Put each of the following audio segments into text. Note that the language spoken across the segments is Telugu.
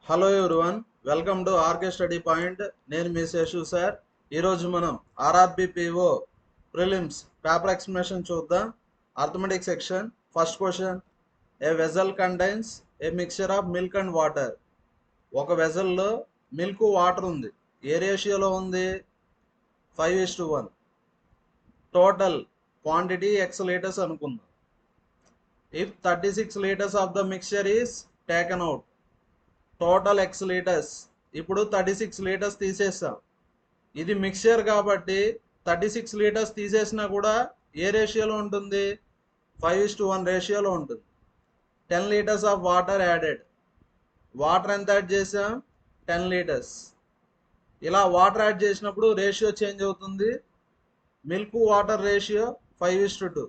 Hello everyone, welcome to RK study point. నేను మీ శేషు సార్. ఈరోజు మనం ఆర్ఆర్బిపిఓ ప్రిలిమ్స్ పేపర్ ఎక్స్ప్లెనేషన్ చూద్దాం. Arithmetic section. First question, a vessel contains a mixture of milk and water. ఒక వెజల్లో మిల్క్ వాటర్ ఉంది. ఏ రేషియోలో ఉంది? 5:1. టోటల్ క్వాంటిటీ ఎక్స్ లీటర్స్ అనుకుందాం. If 36 litres of the mixture is taken out, total x litres. ఇప్పుడు 36 లీటర్స్ తీసేసాం. ఇది మిక్చర్ కాబట్టి 36 లీటర్స్ తీసేసినా కూడా ఏ రేషియోలో ఉంటుంది? 5:1 రేషియోలో ఉంటుంది. 10 litres of water added. Water ఎంత యాడ్ చేసాం? 10 లీటర్స్. ఇలా వాటర్ యాడ్ చేసినప్పుడు రేషియో చేంజ్ అవుతుంది. Milk water ratio 5:2.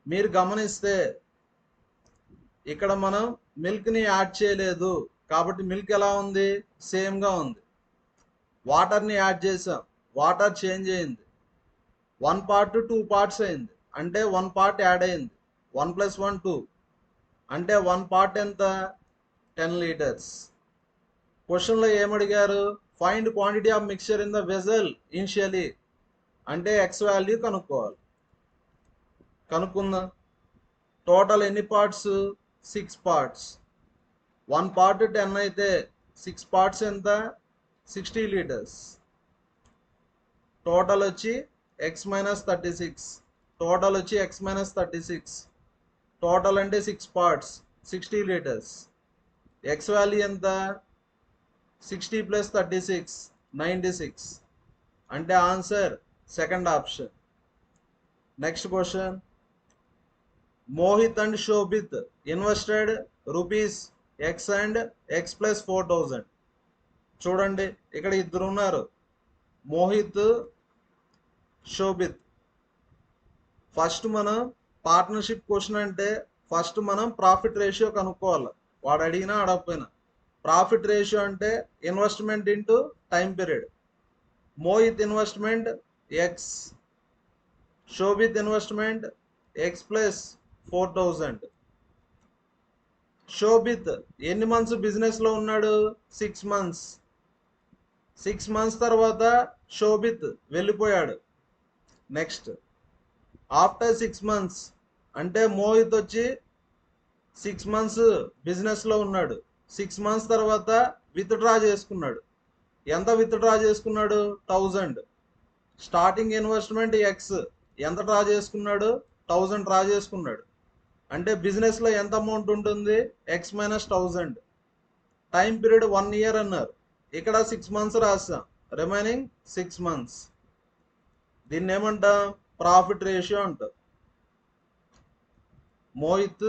మీరు గమనిస్తే ఇక్కడ మనం మిల్క్ని యాడ్ చేయలేదు కాబట్టి మిల్క్ ఎలా ఉంది? సేమ్గా ఉంది. వాటర్ని యాడ్ చేసాం, వాటర్ చేంజ్ అయింది. 1 పార్ట్ 2 పార్ట్స్ అయింది, అంటే 1 పార్ట్ యాడ్ అయింది. 1 + 1 2, అంటే 1 పార్ట్ ఎంత? 10 లీటర్స్. క్వశ్చన్లో ఏమడిగారు? Find quantity of mixture in the vessel initially, అంటే ఎక్స్ వాల్యూ కనుక్కోవాలి. కనుక్కుందాం. టోటల్ ఎన్ని పార్ట్స్? 6 పార్ట్స్. 1 పార్ట్ 10 అయితే 6 పార్ట్స్ ఎంత? 60 లీటర్స్. టోటల్ వచ్చి ఎక్స్ మైనస్ 36. టోటల్ వచ్చి ఎక్స్ మైనస్ 36. టోటల్ అంటే 6 పార్ట్స్, 60 లీటర్స్. ఎక్స్ వాల్యూ ఎంత? 60 + 36, 96. అంటే answer second option. Next question, Mohit and Shobhit invested rupees X and X + 4,000. చూడండి, ఇక్కడ ఇద్దరు ఉన్నారు, మోహిత్, శోభిత్. ఫస్ట్ మనం పార్ట్నర్షిప్ క్వశ్చన్ అంటే ఫస్ట్ మనం ప్రాఫిట్ రేషియో కనుక్కోవాలి. వాడు అడిగినా అడగకపోయినా. ప్రాఫిట్ రేషియో అంటే investment into time period. Mohit investment X, Shobhit investment X + 4,000. Shobhit ఎన్ని మంత్స్ బిజినెస్లో ఉన్నాడు? 6 మంత్స్. 6 మంత్స్ తర్వాత శోభిత్ వెళ్ళిపోయాడు. నెక్స్ట్ ఆఫ్టర్ 6 మంత్స్, అంటే మోహిత్ వచ్చి 6 మంత్స్ బిజినెస్లో ఉన్నాడు. 6 మంత్స్ తర్వాత విత్డ్రా చేసుకున్నాడు. ఎంత విత్డ్రా చేసుకున్నాడు? 1000. స్టార్టింగ్ ఇన్వెస్ట్మెంట్ ఎక్స్, ఎంత డ్రా చేసుకున్నాడు? 1000 డ్రా చేసుకున్నాడు. అంటే బిజినెస్లో ఎంత అమౌంట్ ఉంటుంది? ఎక్స్ - 1000. టైం పీరియడ్ 1 ఇయర్ అన్నారు, ఇక్కడ 6 మంత్స్ రాస్తాం, రిమైనింగ్ 6 మంత్స్. దీన్ని ఏమంటాం? ప్రాఫిట్ రేషియో అంటాం. మోహిత్,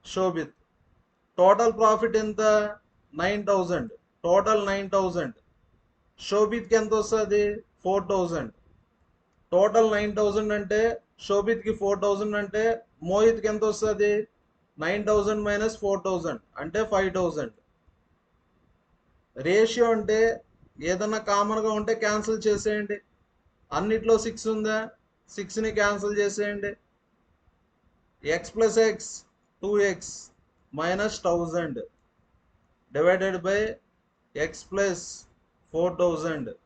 శోభిత్. టోటల్ ప్రాఫిట్ ఎంత? 9,000. టోటల్ 9,000. శోభిత్కి ఎంత వస్తుంది? 4,000. టోటల్ 9,000 అంటే శోభిత్కి 4,000 అంటే మోహిత్కి ఎంత వస్తుంది? 9,000 - 4,000 అంటే 5,000. రేషియో అంటే ఏదన్నా కామన్గా ఉంటే క్యాన్సిల్ చేసేయండి. అన్నిట్లో 6 ఉందా? 6ని క్యాన్సిల్ చేసేయండి. X + X 2x - 1,000 divided by X + 4,000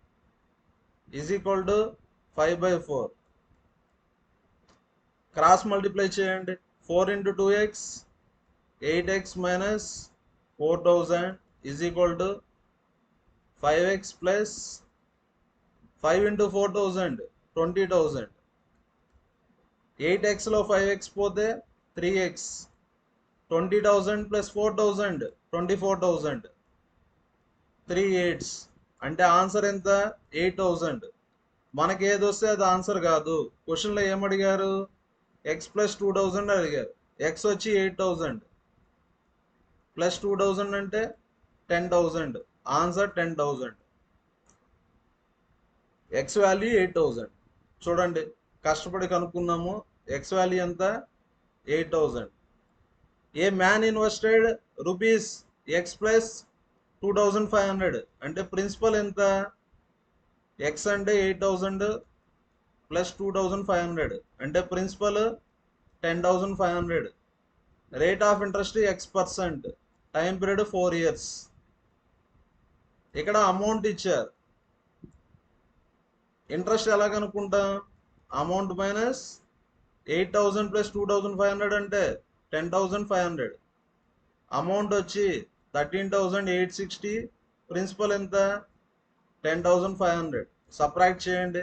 is equal to 5/4. Cross multiply చేయండి. 4 × 2x 8x - 4,000 is equal to 5x + 5 × 4,000 20,000. 8xలో 5x పోతే 3x. 20,000 + 4,000 24,000. 3 8s అంటే ఆన్సర్ ఎంత? 8,000. మనకి ఏది వస్తే అది ఆన్సర్ కాదు. క్వశ్చన్లో ఏమడిగారు? ఎక్స్ + 2,000 అడిగారు. ఎక్స్ వచ్చి 8,000 + 2,000 అంటే 10,000. ఆన్సర్ 10,000. X value 8,000. చూడండి, కష్టపడి కనుక్కున్నాము. ఎక్స్ వాల్యూ ఎంత? 8,000. ఏ మ్యాన్ ఇన్వెస్టెడ్ రూపీస్ ఎక్స్ + 2,500 అంటే ప్రిన్సిపల్ ఎంత? ఎక్స్ అంటే 8,000 + 2,500 అంటే principal 10,500. Rate of interest X%. Time period 4 years. ఇక్కడ అమౌంట్ ఇచ్చారు, ఇంట్రెస్ట్ ఎలా కనుక్కుంటాం? అమౌంట్ మైనస్ 8,000 ప్లస్ 2,500 అంటే 10,500. అమౌంట్ వచ్చి 13,860, ప్రిన్సిపల్ ఎంత? 10,500. సబ్ట్రాక్ట్ చేయండి,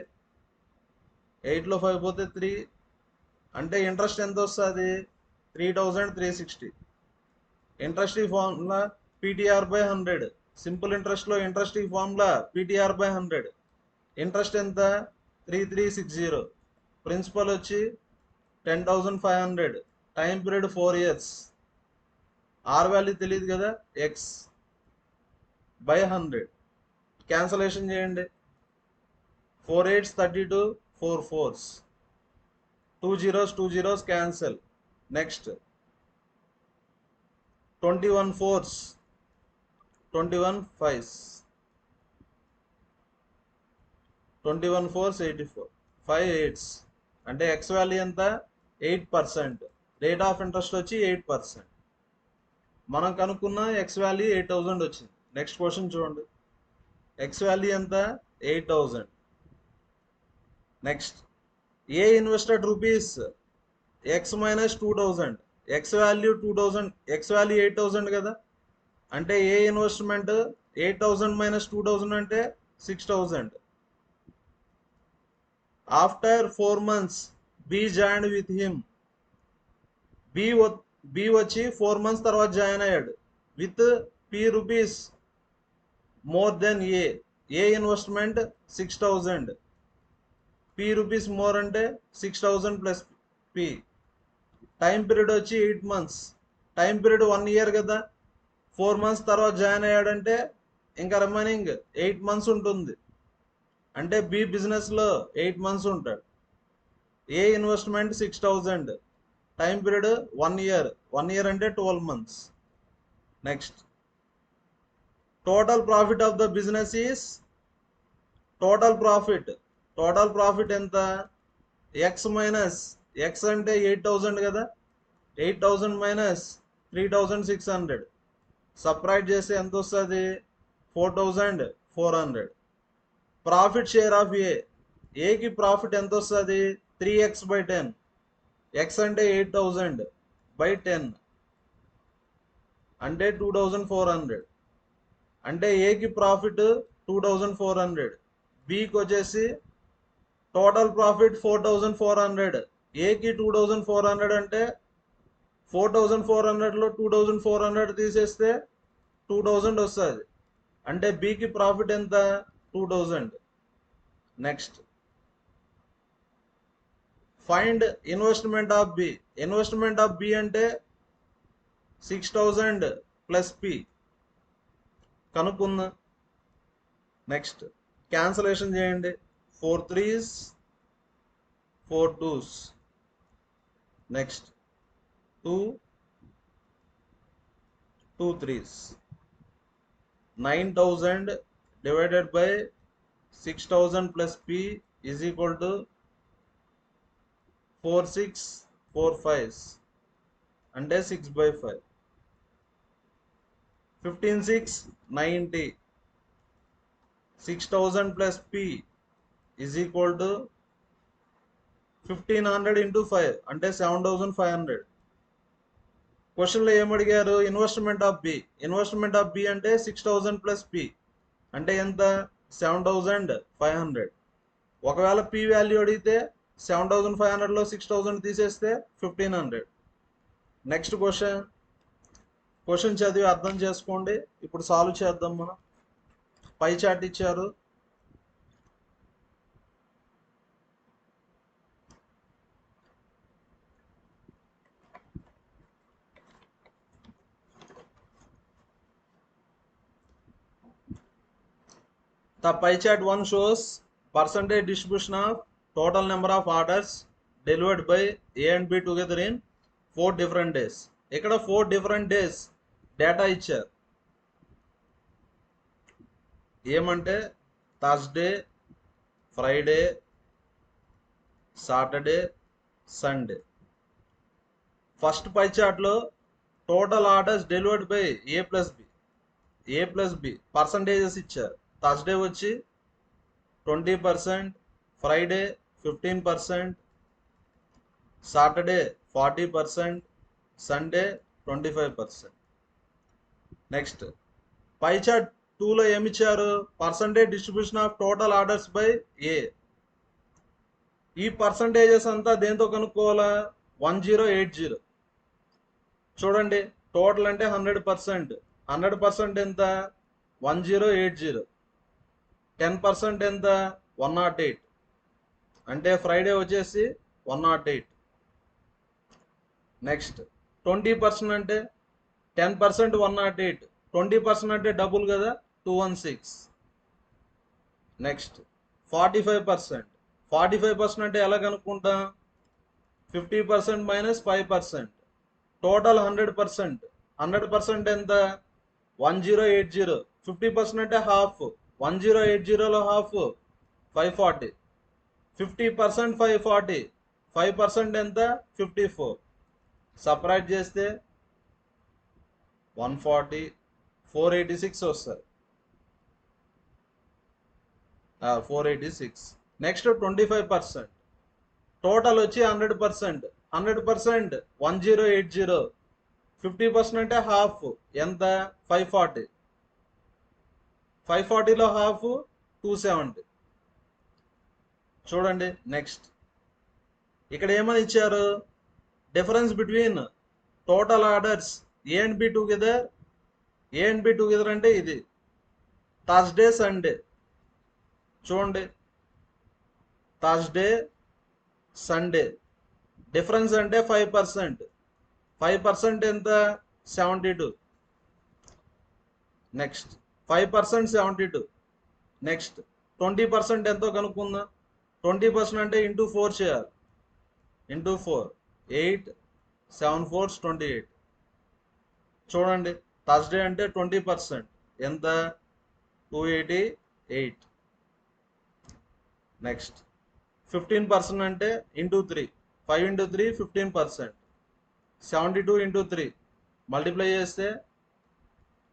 8లో 5 పోతే 3, అంటే ఇంట్రెస్ట్ ఎంత వస్తుంది? 3,360. ఇంట్రెస్ట్ ఈ ఫార్ములా PTR/100. సింపుల్ ఇంట్రెస్ట్లో ఇంట్రెస్ట్ ఈ ఫార్ములా PTR/100. ఇంట్రెస్ట్ ఎంత? 3,360. ప్రిన్సిపల్ వచ్చి 10,500. Time period 4 years. R value తెలియదు కదా, x/100. క్యాన్సలేషన్ చేయండి, 4 8s 32, 4 4s, 2 zeros 2 zeros cancel. Next 21 4s, 21 5s, 21 4s 84, 5 8s. అంటే ఎక్స్ వాల్యూ ఎంత? 8%. రేట్ ఆఫ్ ఇంట్రెస్ట్ వచ్చి 8%. మనం కనుక్కున్న ఎక్స్ వాల్యూ 8,000 వచ్చింది. నెక్స్ట్ క్వశ్చన్ చూడండి, ఎక్స్ వాల్యూ ఎంత? 8,000. నెక్స్ట్, ఏ invested rupees X minus 2,000. X value 2,000, X value 8,000 కదా, అంటే ఏ ఇన్వెస్ట్మెంట్ 8,000 మైనస్ 2,000 అంటే 6,000. After 4 months B join with him. B వచ్చి 4 months తర్వాత జాయిన్ అయ్యాడు with P rupees more than A. A investment 6,000, P rupees more అంటే 6,000 ప్లస్ P. టైం పీరియడ్ వచ్చి 8 months. టైం పీరియడ్ 1 year కదా, 4 months తర్వాత జాయిన్ అయ్యాడంటే ఇంకా రిమైనింగ్ 8 months ఉంటుంది, అంటే బి బిజినెస్లో 8 months ఉంటాడు. A investment 6,000, time period 1 year. 1 year అంటే 12 months. Next, total profit of the business is, total profit ఎంత? ఎక్స్ మైనస్, ఎక్స్ అంటే 8,000 కదా, 8,000 మైనస్ 3,600. సబ్ట్రాక్ట్ చేస్తే ఎంత వస్తుంది? 4,400. ప్రాఫిట్ షేర్ ఆఫ్ ఏకి ప్రాఫిట్ ఎంత వస్తుంది? 3x/10. ఎక్స్ అంటే 8,000 బై 10 అంటే 2,400. అంటే ఏకి ప్రాఫిట్ 2,400, బికి వచ్చేసి టోటల్ ప్రాఫిట్ 4,400. ఏకి 2,400 అంటే 4,400లో 2,400 తీసేస్తే 2,000 వస్తుంది, అంటే బికి ప్రాఫిట్ ఎంత? 2,000. Next, find investment of B. Investment of B అంటే 6,000 ప్లస్ P కనుక్కుందాం. నెక్స్ట్, క్యాన్సలేషన్ చేయండి, 4 3s 4 2s. Next 2 2 3s. 9,000 divided by 6,000 plus P is equal to 4 6 4 5s అంటే 6/5. 15 6 90. 6,000 plus P is equal to 1,500 into 5 అంటే 7,500. క్వశ్చన్లో ఏమడిగారు? Investment of B. Investment of B అంటే 6,000 ప్లస్ P అంటే ఎంత? 7,500. ఒకవేళ P వాల్యూ అడిగితే 7,500లో 6,000 తీసేస్తే 1,500. నెక్స్ట్ క్వశ్చన్ చదివి అర్థం చేసుకోండి. ఇప్పుడు సాల్వ్ చేద్దాం. మనం పై చార్ట్ ఇచ్చారు, the pie chart 1 shows percentage distribution of total number of orders delivered by A and B together in 4 different days. ఇక్కడ 4 different days డేటా ఇచ్చారు. ఏమంటే Thursday, Friday, Saturday, Sunday. First pie చార్ట్లో total orders delivered by A plus B percentages ఇచ్చారు. థర్స్డే వచ్చి 20%, Friday 15%, Saturday 40%, Sunday 25%. Next pie chart 2లో ఏమిచ్చారు? Percentage distribution of total orders by A. ఈ పర్సంటేజెస్ అంతా దేంతో కనుక్కోవాలా? 1080. చూడండి, టోటల్ అంటే 100%. 100% ఎంత? 1080. 10% ఎంత? 108. అంటే ఫ్రైడే వచ్చేసి 108. నెక్స్ట్ 20% అంటే 10% 108, 20% అంటే డబుల్ కదా, 216. నెక్స్ట్ 45%. 45% అంటే ఎలా కనుక్కుంటాం? 50% మైనస్ 5%. టోటల్ 100%. 100% ఎంత? 1080. 50% అంటే హాఫ్. 1080లో హాఫ్ 540. 50% 540. 5% ఎంత? 54. సపరేట్ చేస్తే 140, 486 వస్తుంది. 486. నెక్స్ట్ 25%. టోటల్ వచ్చి 100%. 100% 1080. 50% అంటే హాఫ్ ఎంత? 540. 540లో హాఫ్ 270. చూడండి నెక్స్ట్ ఇక్కడ ఏమని ఇచ్చారు? Difference between total orders A and B together. A and B together అంటే ఇది థర్స్డే సండే. చూడండి, థర్స్డే సండే డిఫరెన్స్ అంటే 5%. 5% ఎంత? 72. నెక్స్ట్ 5% 72. నెక్స్ట్ 20% ఎంతో కనుక్కుందాం. 20% అంటే ఇంటూ 4 చేయాలి. Into 4 8, 7 4s 28. చూడండి, థర్స్డే అంటే 20% ఎంత? 288. నెక్స్ట్ 15% అంటే ఇంటూ 3, 5 ఇంటూ 3 15%. 72 ఇంటూ 3 మల్టిప్లై చేస్తే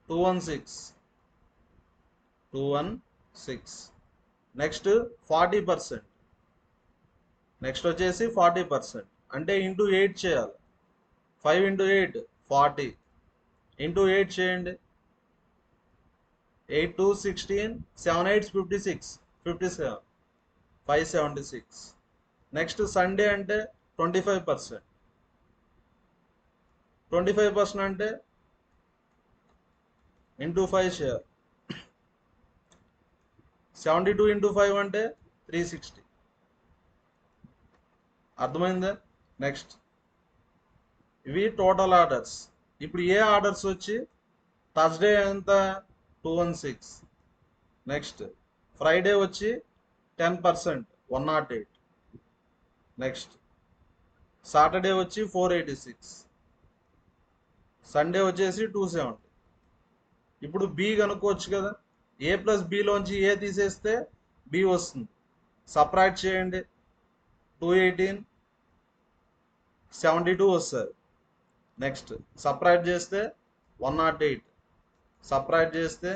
216. 216. నెక్స్ట్ 40%. నెక్స్ట్ వచ్చేసి 40% అంటే ఇంటూ 8 చేయాలి. 5 ఇంటూ 8 40. ఇంటూ 8 చేయండి. 8 2 16, 7 8 56, 57, 576. నెక్స్ట్ సండే అంటే 25%. 25% అంటే ఇంటూ 5 చేయాలి. 72 ఇంటూ 5 అంటే 360. అర్థమైందా? నెక్స్ట్ ఇవి టోటల్ ఆర్డర్స్. ఇప్పుడు ఏ ఆర్డర్స్ వచ్చి థర్స్డే ఎంత? 216. నెక్స్ట్ ఫ్రైడే వచ్చి 10% 108. నెక్స్ట్ సాటర్డే వచ్చి 486. సండే వచ్చేసి 270. ఇప్పుడు బి కనుక్కోవచ్చు కదా. ఏ ప్లస్ బిలోంచి ఏ తీసేస్తే బి వస్తుంది. సపరేట్ చేయండి. 218, 72 వస్తుంది. నెక్స్ట్ సపరేట్ చేస్తే 108. సపరేట్ చేస్తే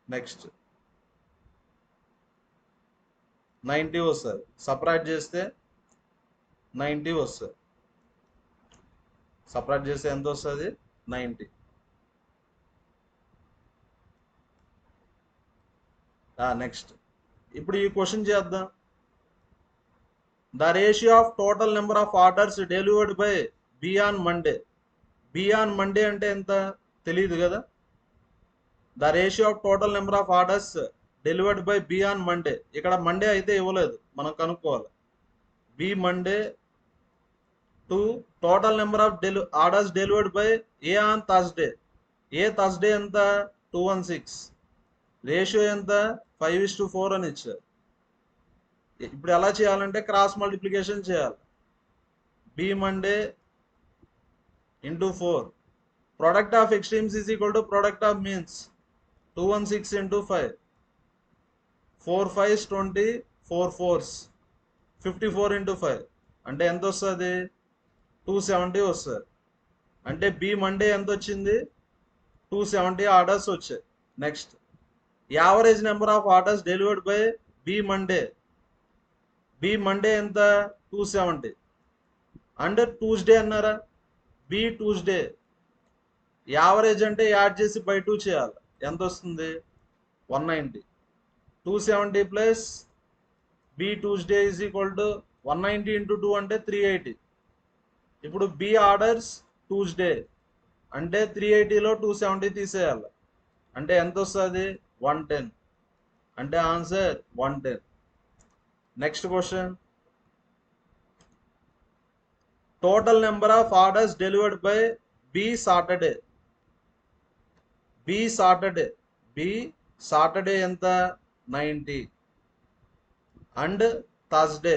నెక్స్ట్ 90 వస్తుంది. సపరేట్ చేస్తే 90 వస్తుంది. సపరేట్ చేస్తే ఎంత వస్తుంది? 90. నెక్స్ట్ ఇప్పుడు ఈ క్వశ్చన్ చేద్దాం. The ratio of total number of orders delivered by B on Monday. B on Monday అంటే ఎంత? తెలియదు కదా. The ratio of total number of orders delivered by B on Monday. ఇక్కడ మండే అయితే ఇవ్వలేదు, మనం కనుక్కోవాలి. B Monday to total number of orders delivered by A on Thursday. A Thursday ఎంత? 216. రేషియో ఎంత? 5:4 అని ఇచ్చారు. ఇప్పుడు ఎలా చేయాలంటే క్రాస్ మల్టిప్లికేషన్ చేయాలి. B Monday into 4. Product of extremes is equal to product of means. 216 into 5. 4 5s 20, 4 4s 54 into 5 అంటే ఎంత వస్తుంది? 270 వస్తుంది. అంటే బి మండే ఎంత వచ్చింది? 270 ఆర్డర్స్ వచ్చాయి. Next average number of orders delivered by B Monday. B Monday ఎంత? 270. అండ్ ట్యూస్డే అన్నారా? B Tuesday. యావరేజ్ అంటే యాడ్ చేసి బై 2 చేయాలి. ఎంత వస్తుంది? 190. 270 plus B Tuesday is equal to 190 into 2 అంటే 380. ఇప్పుడు బి ఆర్డర్స్ ట్యూస్డే అంటే 380లో 270 తీసేయాలి. అంటే ఎంత వస్తుంది? 110. అంటే answer 110. Next question, total number of orders delivered by B Saturday. B Saturday ఎంత? 90. అండ్ థర్స్డే,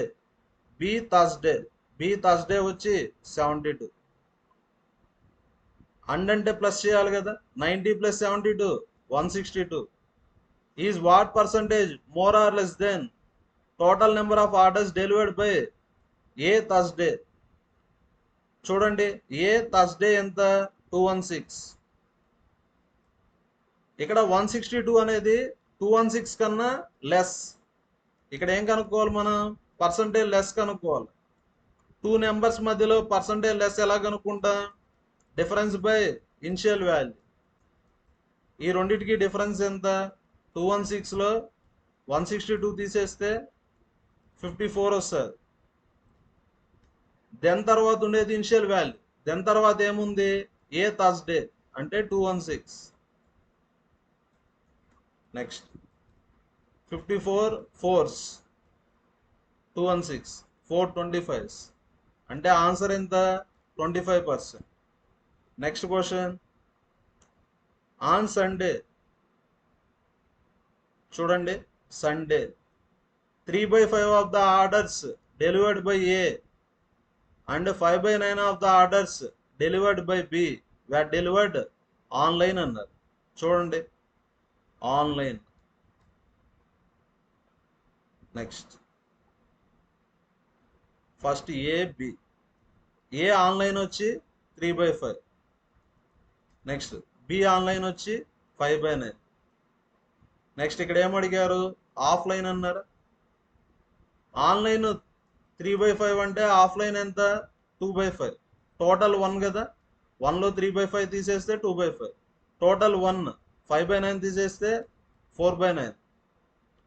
బి థర్స్డే వచ్చి 72. అండ్ అంటే ప్లస్ చేయాలి కదా. 90 plus 72 162. Is what percentage more or less than total number of orders delivered by A Thursday? చూడండి, ఏ థర్స్డే ఎంత? 216. ఇక్కడ 162 అనేది 216 కన్నా లెస్. ఇక్కడ ఏం కనుక్కోవాలి మనం? పర్సంటేజ్ లెస్ కనుక్కోవాలి. 2 నెంబర్స్ మధ్యలో పర్సంటేజ్ లెస్ ఎలా కనుక్కుంటాం? Difference by initial value. ఈ రెండింటికి డిఫరెన్స్ ఎంత? 216లో 162 తీసేస్తే 54 వస్తుంది. దెన్ తర్వాత ఉండేది ఇనిషియల్ వాల్యూ. దెన్ తర్వాత ఏముంది? ఏ థర్స్డే అంటే 216. నెక్స్ట్ 54 4s 216 425 అంటే ఆన్సర్ ఎంత? 25%. Next question, on Sunday. చూడండి, Sunday 3/5 of the orders delivered by A and 5/9 of the orders delivered by B were delivered online అన్నారు. చూడండి, online. Next first A online వచ్చి 3/5. నెక్స్ట్ బి ఆన్లైన్ వచ్చి 5/9. నెక్స్ట్ ఇక్కడ ఏమడిగారు? ఆఫ్లైన్ అన్నారు. ఆన్లైన్ 3/5 అంటే ఆఫ్లైన్ ఎంత? 2/5. టోటల్ 1 కదా. 1లో 3/5 తీసేస్తే 2/5. టోటల్ 1 5/9 తీసేస్తే 4/9.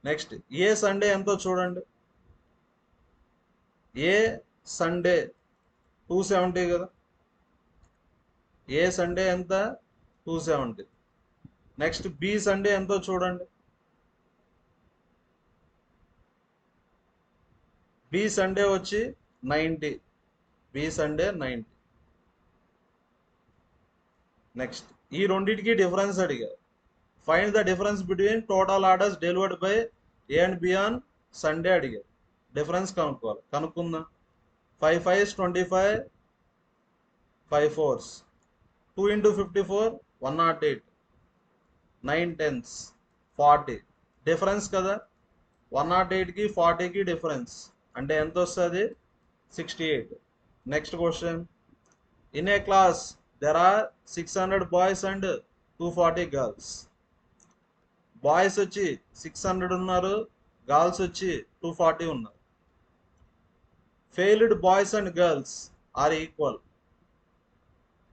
నెక్స్ట్ ఏ సండే ఎంతో చూడండి. ఏ సండే 270 కదా. ఏ సండే ఎంత? 270. నెక్స్ట్ బి సండే ఎంతో చూడండి. బి సండే వచ్చి 90. B Sunday 90. నెక్స్ట్ ఈ రెండింటికి డిఫరెన్స్ అడిగారు. Find the difference between total orders delivered by A and be on Sunday అడిగారు. డిఫరెన్స్ కనుక్కోవాలి. కనుక్కుందాం. 5 5s 25, 5 4s 2 into 54 108, 9 10s 40. Difference కదా. 108కి 40కి డిఫరెన్స్ అంటే ఎంత వస్తుంది? 68. Next question, in a class there are 600 boys and 240 girls. Boys వచ్చి 600 ఉన్నారు, గర్ల్స్ వచ్చి 240 ఉన్నారు. Failed boys and girls are equal.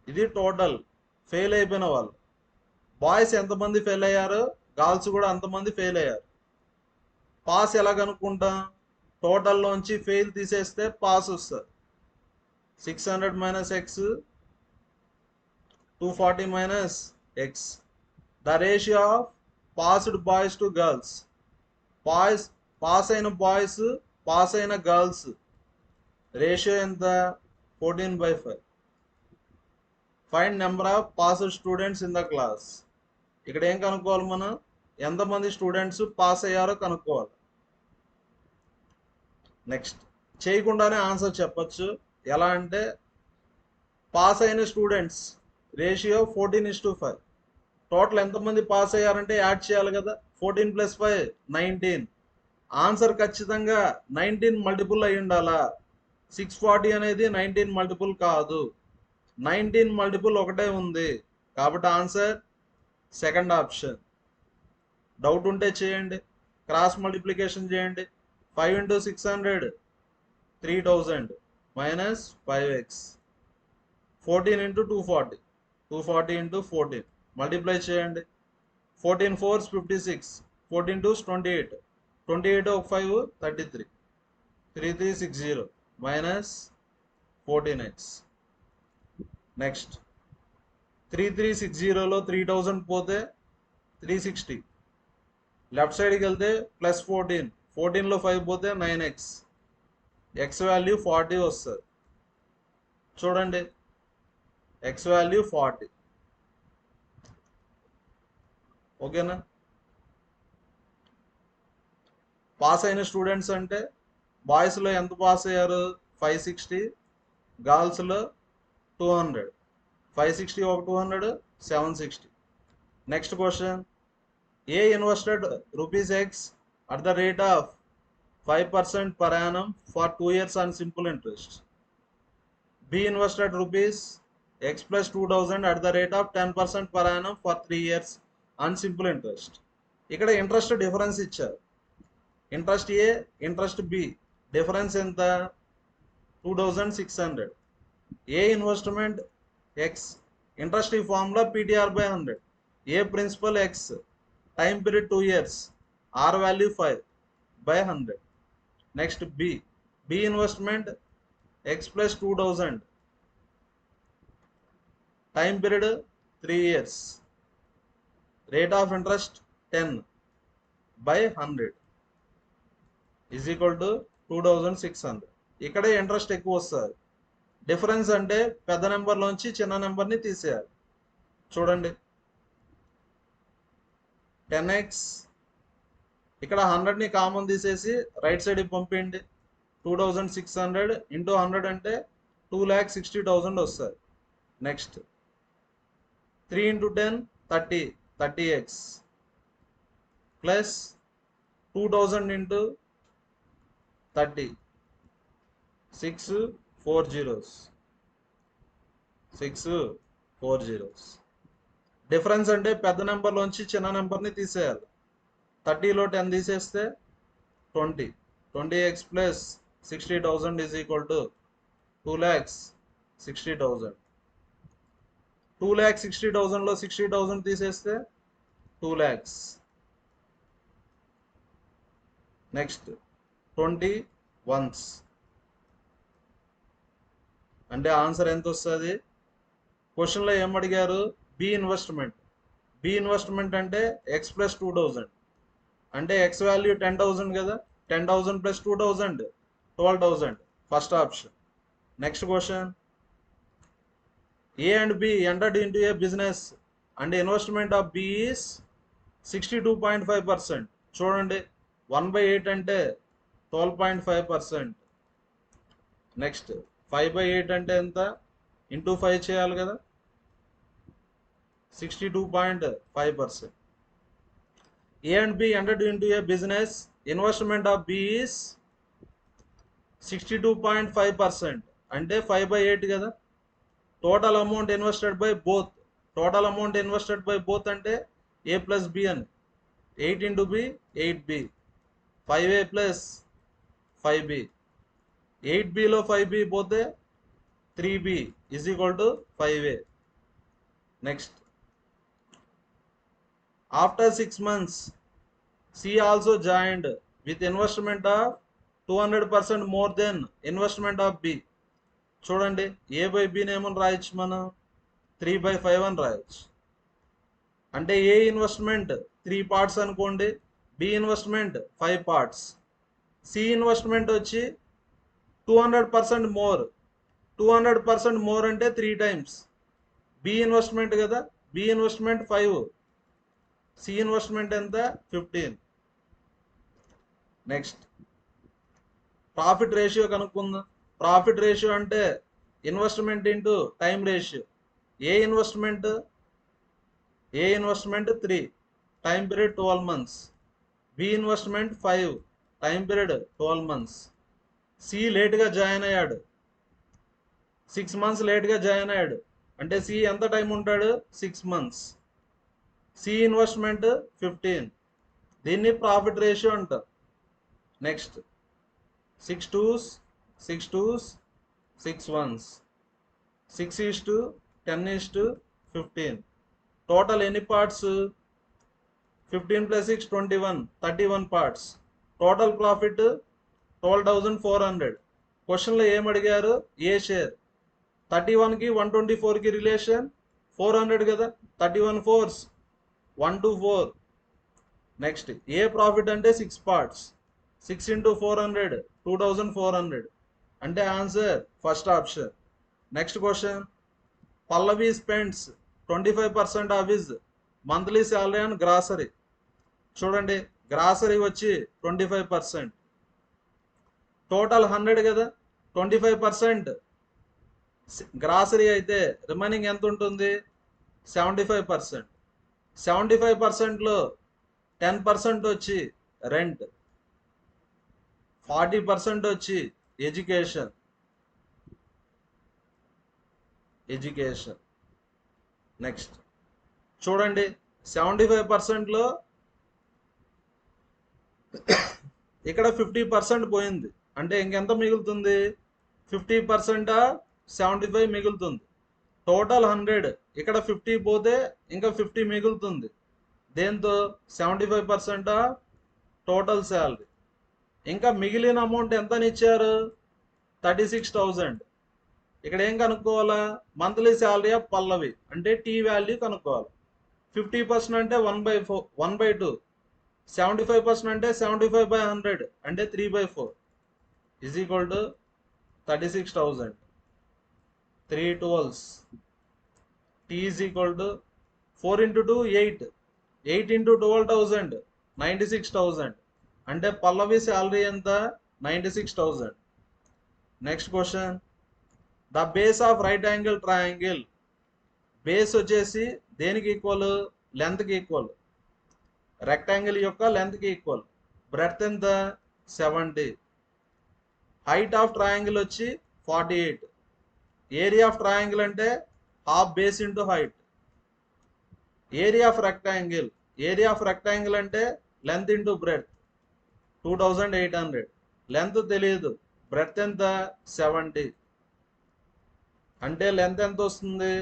ఇది టోటల్ ఫెయిల్ అయిపోయిన వాళ్ళు. బాయ్స్ ఎంతమంది ఫెయిల్ అయ్యారు, గర్ల్స్ కూడా అంతమంది ఫెయిల్ అయ్యారు. పాస్ ఎలా కనుక్కుంటాం? టోటల్లోంచి ఫెయిల్ తీసేస్తే పాస్ వస్తుంది. 600 minus X, 240 minus X. The ratio of passed boys to girls. Pass అయిన బాయ్స్, పాస్ అయిన గర్ల్స్ రేషియో ఎంత? 14/5. Find number of passed students in the class. ఇక్కడ ఏం కనుక్కోవాలి మనం? ఎంతమంది స్టూడెంట్స్ పాస్ అయ్యారో కనుక్కోవాలి. నెక్స్ట్ చేయకుండానే ఆన్సర్ చెప్పచ్చు. ఎలా అంటే పాస్ అయిన స్టూడెంట్స్ రేషియో 14:5. టోటల్ ఎంతమంది పాస్ అయ్యారంటే యాడ్ చేయాలి కదా. 14 + 5 19. ఆన్సర్ ఖచ్చితంగా 19 మల్టిపుల్ అయి ఉండాలా. 640 అనేది 19 మల్టిపుల్ కాదు. 19 మల్టిపుల్ ఒకటే ఉంది కాబట్టి ఆన్సర్ సెకండ్ ఆప్షన్. డౌట్ ఉంటే చేయండి, క్రాస్ మల్టిప్లికేషన్ చేయండి. 5 into 600 3000 minus 5x. 14 into 240 240 into 14 multiply చేయండి. 14 4s 56, 14 2s 28, 28 ఒక 5 33, 3360 minus 14x. నెక్స్ట్ 3360లో 3000 పోతే 360, లెఫ్ట్ సైడ్కి వెళ్తే ప్లస్ 14, 14లో 5 పోతే 9x, x వాల్యూ 40 వస్తుంది. చూడండి x వాల్యూ 40. ఓకేనా? పాస్ అయిన స్టూడెంట్స్ అంటే బాయ్స్లో ఎంత పాస్ అయ్యారు? 560, గర్ల్స్లో 200. 560 ఒక 200 760. Next question, A invested rupees X at the rate of 5% per annum for 2 years on simple interest. B invested rupees x plus 2000 at the rate of 10% per annum for 3 years on simple interest. ఇక్కడ ఇంట్రెస్ట్ డిఫరెన్స్ ఇచ్చారు. Interest A, interest B, difference ఎంత? 2600. ఏ ఇన్వెస్ట్మెంట్ ఎక్స్, ఇంట్రెస్ట్ ఈ formula PTR by 100. A principal x, time period 2 years, R value 5 by 100. Next B, B investment x plus 2000, time period 3 years, rate of interest 10 by 100 is equal to 2600. ఇక్కడే ఇంట్రెస్ట్ ఎక్కువ వస్తుంది. డిఫరెన్స్ అంటే పెద్ద నెంబర్లోంచి చిన్న నెంబర్ని తీసేయాలి. చూడండి 10x, ఇక్కడ 100ని కామన్ తీసేసి రైట్ సైడ్కి పంపించండి. 2600 ఇంటూ 100 అంటే 2,60,000 వస్తుంది. Next 3 into 10 30, 30x plus 2000 into 30 6 4 zeros, 6 4 zeros. Difference అంటే పెద్ద నెంబర్లోంచి చిన్న నెంబర్ని తీసేయాలి. 30లో 10 తీసేస్తే 20, 20x plus 60,000 is equal to 2,60,000. 2,60,000లో 60,000 తీసేస్తే 2 lakhs. నెక్స్ట్ 20 ones అంటే ఆన్సర్ ఎంత వస్తుంది? క్వశ్చన్లో ఏమడిగారు? B investment. బి ఇన్వెస్ట్మెంట్ అంటే ఎక్స్ ప్లస్ 2000 అంటే ఎక్స్ వాల్యూ 10,000 కదా, 10,000 plus 2000 12,000, first option. Next question, A and B entered into a business and investment of B is 62.5%. చూడండి 1/8 అంటే 12.5%. నెక్స్ట్ 5/8 అంటే ఎంత? ఇంటూ 5 చేయాలి కదా, 62.5%. A and B entered into a business, investment of B is 62.5% అంటే 5/8 కదా. Total amount invested by both, total amount invested by both అంటే A ప్లస్ B అని. 8 into B 8B, 5A plus 5B, 8Bలో 5B పోతే 3B is equal to 5A. Next after 6 months C also joined with investment of 200% more than investment of B. చూడండి A బై బిని ఏమని రాయొచ్చు మనం? 3/5 అని రాయొచ్చు. అంటే ఏ ఇన్వెస్ట్మెంట్ 3 parts అనుకోండి, B investment 5 parts, C investment వచ్చి 200% మోర్. 200% మోర్ అంటే 3 times. బి ఇన్వెస్ట్మెంట్ కదా, బి ఇన్వెస్ట్మెంట్ 5, సి ఇన్వెస్ట్మెంట్ ఎంత? 15. నెక్స్ట్ ప్రాఫిట్ రేషియో కనుక్కుందాం. ప్రాఫిట్ రేషియో అంటే investment into time ratio. A investment 3, time period 12 months. B investment 5, time period 12 months. C లేట్గా జాయిన్ అయ్యాడు, 6 months లేట్గా జాయిన్ అయ్యాడు, అంటే సి ఎంత టైం ఉంటాడు 6 months. C investment 15. దీన్ని ప్రాఫిట్ రేషియో అంటారు. Next 6 2s 6 2s 6 1s 6:10:15. Total ఎన్ని పార్ట్స్? 15 + 6 21, 31 parts. Total profit 12,400. క్వశ్చన్లో ఏమడిగారు? ఏ షేర్. 31కి 124కి రిలేషన్ 400 కదా, 31 4s 1 to 4. Next A profit అంటే 6 parts. 6 × 400 2400. అంటే answer first option. Next question, Pallavi spends 25% of his monthly salary on grocery. చూడండి, గ్రాసరీ వచ్చి 25%, టోటల్ 100 కదా, 25% గ్రాసరీ అయితే రిమైనింగ్ ఎంత ఉంటుంది? 75%. 75%లో 10% వచ్చి రెంట్, 40% వచ్చి ఎడ్యుకేషన్. నెక్స్ట్ చూడండి, 75%లో ఇక్కడ 50% పోయింది. అంటే ఇంకెంత మిగులుతుంది? 50% 75 మిగులుతుంది. టోటల్ 100, ఇక్కడ 50 పోతే ఇంకా 50 మిగులుతుంది. దేంతో? 75% టోటల్ శాలరీ. ఇంకా మిగిలిన అమౌంట్ ఎంతని ఇచ్చారు? 36,000. ఇక్కడ ఏం కనుక్కోవాలా? మంత్లీ శాలరీ ఆఫ్ పల్లవి అంటే టీ వాల్యూ కనుక్కోవాలి. 50% అంటే 1/4 1/2. 75% అంటే 75/100 అంటే 3/4 is equal to 36,000. 3 12s. T is equal to 4 × 2 8. 8 × 12,000 96,000. అంటే పల్లవి శాలరీ ఎంత? 96,000. Next question, the base of right angle triangle. Base వచ్చేసి దేనికి ఈక్వల్? లెంత్కి ఈక్వల్. రెక్టాంగిల్ యొక్క లెంత్కి ఈక్వల్. బ్రెడ్త్ ఎంత? 70. హైట్ ఆఫ్ ట్రయాంగిల్ వచ్చి 48. ఏరియా ఆఫ్ ట్రయాంగిల్ అంటే half base into height. Area of rectangle అంటే లెంత్ ఇంటూ బ్రెడ్త్ 2800. లెంత్ తెలియదు, బ్రెడ్త్ ఎంత? 70. అంటే లెంత్ ఎంత వస్తుంది?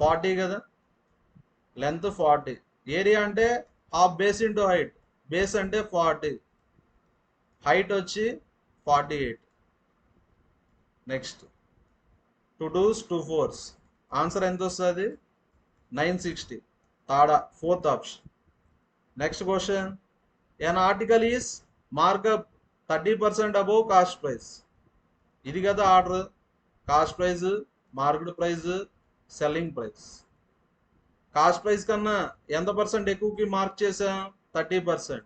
40 కదా, లెంత్ 40. ఏరియా అంటే half base into height. Base అంటే 40, హైట్ వచ్చి 48. Next 2 2s 2 4s. ఆన్సర్ ఎంత వస్తుంది? 960. Fourth option. Next question, N article is markup 30% above cost price. ఇది కదా order. Cost price, market price, selling price. Cost price కన్నా ఎంత పర్సెంట్ ఎక్కువకి మార్క్ చేసాం? 30%.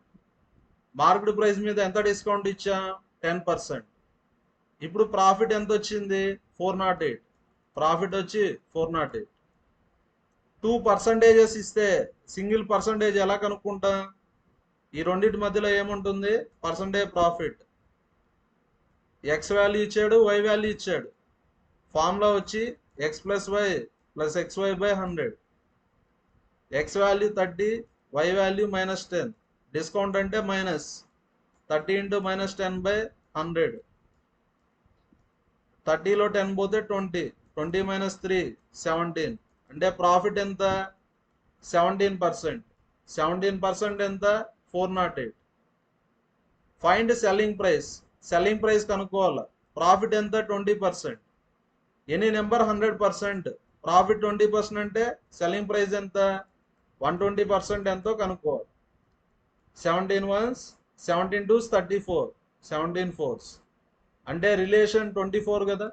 మార్కెట్ ప్రైస్ మీద ఎంత డిస్కౌంట్ ఇచ్చాం? 10%. ఇప్పుడు ప్రాఫిట్ ఎంత వచ్చింది? 408. ప్రాఫిట్ వచ్చి 408. 2% ఇస్తే సింగిల్ పర్సంటేజ్ ఎలా కనుక్కుంటాం? ఈ రెండింటి మధ్యలో ఏముంటుంది? Percentage profit. ఎక్స్ వాల్యూ ఇచ్చాడు, వై వాల్యూ ఇచ్చాడు. ఫార్ములా వచ్చి x + y + xy/100. X value 30, y value -10. Discount అంటే మైనస్ 30 × -10/100. 30లో 10 పోతే 20. 20 - 3 17. అంటే ప్రాఫిట్ ఎంత? 17%. 17% ఎంత? 408. Find selling price. Selling price కనుక్కోవాలి. ప్రాఫిట్ ఎంత? 20%. Any number 100%. ప్రాఫిట్ 20% అంటే సెల్లింగ్ ప్రైస్ ఎంత? 120% ఎంతో కనుక్కోవాలి. 17 1s 17 2s 34. 17 4s. అంటే రిలేషన్ 24 కదా,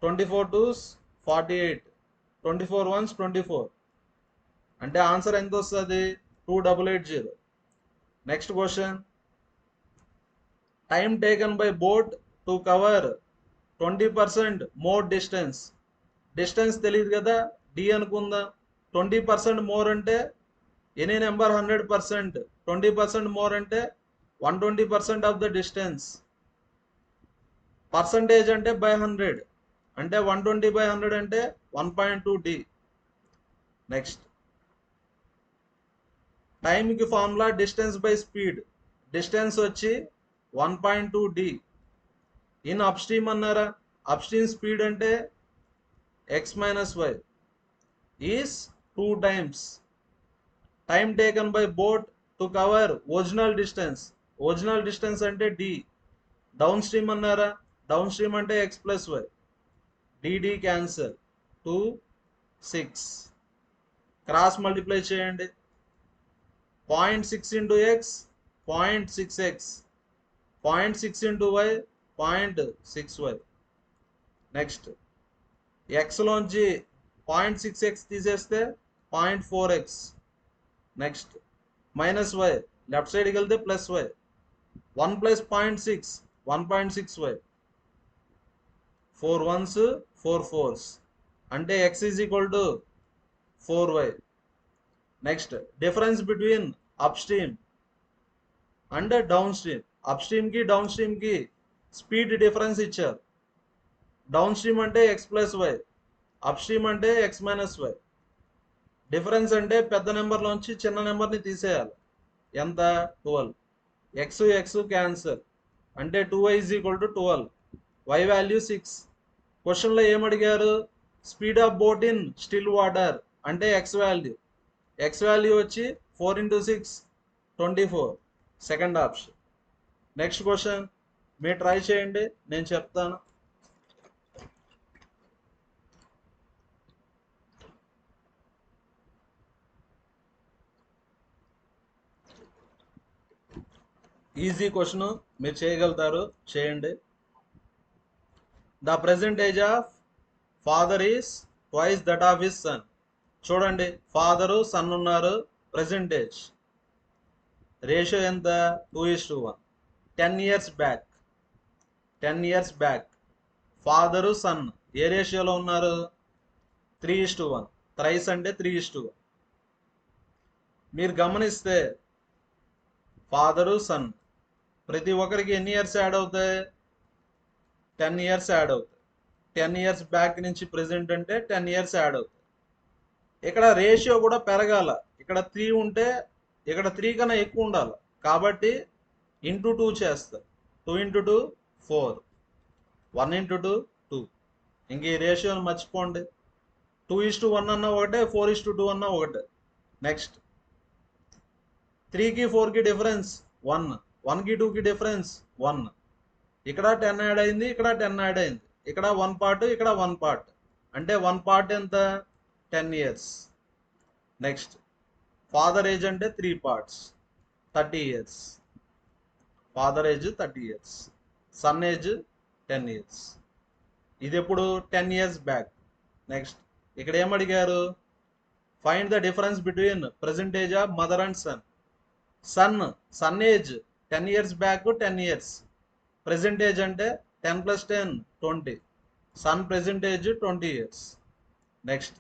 24 2s 48. 24 1s 24. అంటే ఆన్సర్ ఎంత వస్తుంది? 2880. Next question, time taken by boat to cover 20% more distance. Distance తెలియదు కదా, డి అనుకుందాం. 20% మోర్ అంటే ఎనీ నెంబర్ 100%. 20% మోర్ అంటే 120% ఆఫ్ ద డిస్టెన్స్. పర్సంటేజ్ అంటే by 100. అంటే 120/100 అంటే 1.2D. నెక్స్ట్ టైంకి formula distance by speed. Distance వచ్చి 1.2D. ఇన్ అప్ స్ట్రీమ్ అన్నారా, అప్ స్ట్రీమ్ స్పీడ్ అంటే x - y is 2 times time taken by boat to cover original distance. Original distance అంటే d. డౌన్ స్ట్రీమ్ అన్నారా, డౌన్ స్ట్రీమ్ అంటే x + y. dd cancel, 2 6. Cross multiply చేయండి. 0.6 into x 0.6x, 0.6 into y 0.6y. Next x లోంచి 0.6x తీసేస్తే 0.4x. Next minus y, left సైడ్కి వెళ్తే plus y. 1 + 0.6 1.6y. 4 1s 4 4s అంటే x = 4y. Next difference between up stream and down stream. Up stream కి డౌన్ స్ట్రీమ్ కి స్పీడ్ డిఫరెన్స్ ఇచ్చారు. డౌన్ స్ట్రీమ్ అంటే x + y, అప్ స్ట్రీమ్ అంటే x - y. డిఫరెన్స్ అంటే పెద్ద నెంబర్లోంచి చిన్న నెంబర్ని తీసేయాలి. ఎంత? 12. x x క్యాన్సల్ అంటే 2y = 12. y value 6. క్వశ్చన్లో ఏమడిగారు? Speed of boat in still water అంటే x వాల్యూ. x వాల్యూ వచ్చి 4 × 6 24. Second option. నెక్స్ట్ క్వశ్చన్ మీరు ట్రై చేయండి, నేను చెప్తాను. ఈజీ క్వశ్చన్, మీరు చేయగలుగుతారు, చేయండి. The present age of father is twice that of his son. చూడండి, ఫాదరు సన్ ఉన్నారు. ప్రెసెంట్ ఏజ్ రేషియో ఎంత? 2:1. 10 years back, 10 years back father son ఏ రేషియోలో ఉన్నారు? 3:1. థ్రైస్ అంటే 3:1. మీరు గమనిస్తే ఫాదరు సన్ ప్రతి ఒక్కరికి ఎన్ని ఇయర్స్ యాడ్ అవుతాయి? 10 years యాడ్ అవుతాయి. 10 years బ్యాక్ నుంచి ప్రెసెంట్ అంటే 10 years యాడ్ అవుతాయి. ఇక్కడ రేషియో కూడా పెరగాల. ఇక్కడ 3 ఉంటే ఇక్కడ 3 కన్నా ఎక్కువ ఉండాలి. కాబట్టి ఇంటూ 2 చేస్తారు. 2 × 2 4, 1 × 2 2. ఇంక ఈ రేషియోని మర్చిపోండి. 2:1 అన్న ఒకటే, 4:2 అన్న ఒకటే. నెక్స్ట్ 3కి 4కి డిఫరెన్స్ 1, 1కి 2కి డిఫరెన్స్ 1. ఇక్కడ 10 యాడ్ అయింది, ఇక్కడ 10 యాడ్ అయింది. ఇక్కడ 1 పార్ట్, ఇక్కడ 1 పార్ట్. అంటే 1 పార్ట్ ఎంత? 10 years. నెక్స్ట్ ఫాదర్ ఏజ్ అంటే 3 parts, 30 years. Father age 30 years, son age 10 years. ఇది ఎప్పుడు? 10 years బ్యాక్. నెక్స్ట్ ఇక్కడ ఏమడిగారు? Find the difference between present age of mother and son. Son age 10 years back 10 years. Present age అంటే 10 + 10 20. Son present age 20 years. Next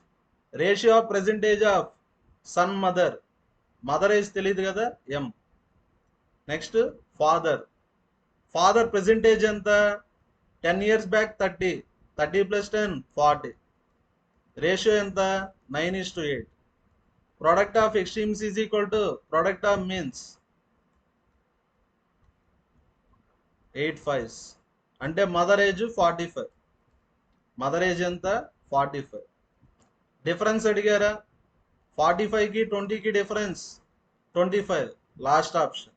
ratio of present age of son mother. Mother age తెలియదు కదా, m. Next father present age ఎంత? 10 years బ్యాక్ 30, 30 + 10 40. రేషియో ఎంత? 9:8. Product of extremes is equal to product of means. 8 5s అంటే మదర్ ఏజ్ 45. మదర్ ఏజ్ ఎంత? 45. డిఫరెన్స్ అడిగారా? 45కి 20కి difference 25. Last option.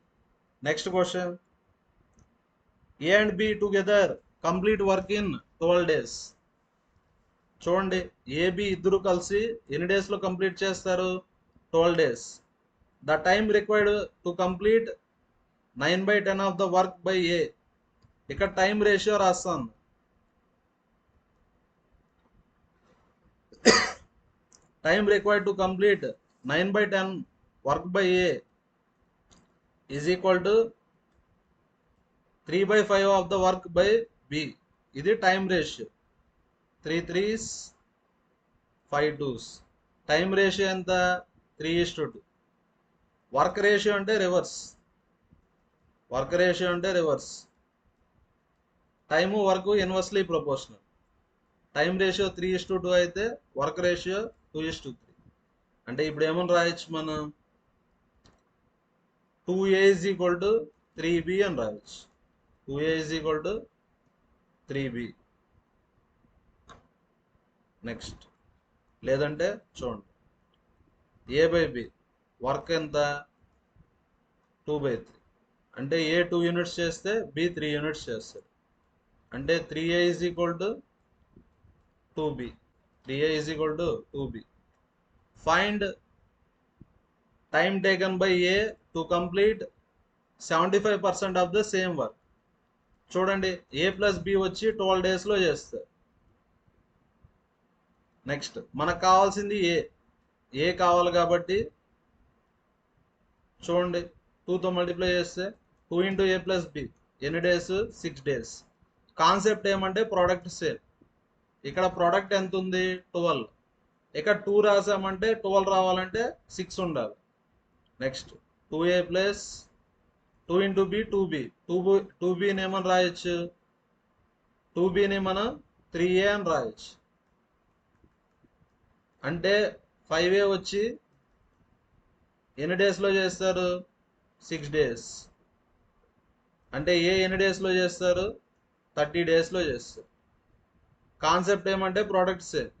Next question. A and B together complete work in 12 days. చూడండి, ఏబి ఇద్దరు కలిసి ఎన్ని డేస్లో కంప్లీట్ చేస్తారు? 12 days. The time required to complete 9/10 of the work by A. ఇక్కడ టైం రేషియో రాస్తాను. Time required to complete 9/10 work by A is equal to 3/5 of the work by B. ఇది time ratio. 3 3s 5 2s. Time ratio ఎంత? 3:2. వర్క్ రేషియో అంటే రివర్స్. వర్క్ రేషియో అంటే reverse. Time work inversely proportional. Time ratio 3:2 అయితే వర్క్ రేషియో 2:3. అంటే ఇప్పుడు ఏమని రాయొచ్చు మనం 2A is equal to 3B అని రాయొచ్చు. 2A is equal to 3B. Next లేదంటే చూడండి A/B వర్క్ ఎంత 2/3. అంటే A 2 యూనిట్స్ చేస్తే B 3 యూనిట్స్ చేస్తారు. అంటే 3A is equal to 2B. 3A is equal to 2B. Find time taken by A to complete 75% of the same work. చూడండి A plus B వచ్చి 12 డేస్లో చేస్తారు. నెక్స్ట్ మనకు కావాల్సింది ఏ కావాలి కాబట్టి చూడండి 2తో మల్టిప్లై చేస్తే 2 into A plus B ఎన్ని డేస్ 6 డేస్. కాన్సెప్ట్ ఏమంటే ప్రోడక్ట్ సేల్. ఇక్కడ ప్రోడక్ట్ ఎంత ఉంది 12. ఇక్కడ 2 రాసామంటే 12 రావాలంటే 6 ఉండాలి. Next 2A plus 2 into B 2B. 2Bని ఏమని రాయొచ్చు 2Bని మనం 3A అని రాయొచ్చు. అంటే 5A వచ్చి ఎన్ని డేస్లో చేస్తారు 6 డేస్. అంటే ఏ ఎన్ని డేస్లో చేస్తారు 30 డేస్లో చేస్తారు. కాన్సెప్ట్ ఏమంటే ప్రోడక్ట్ సేల్.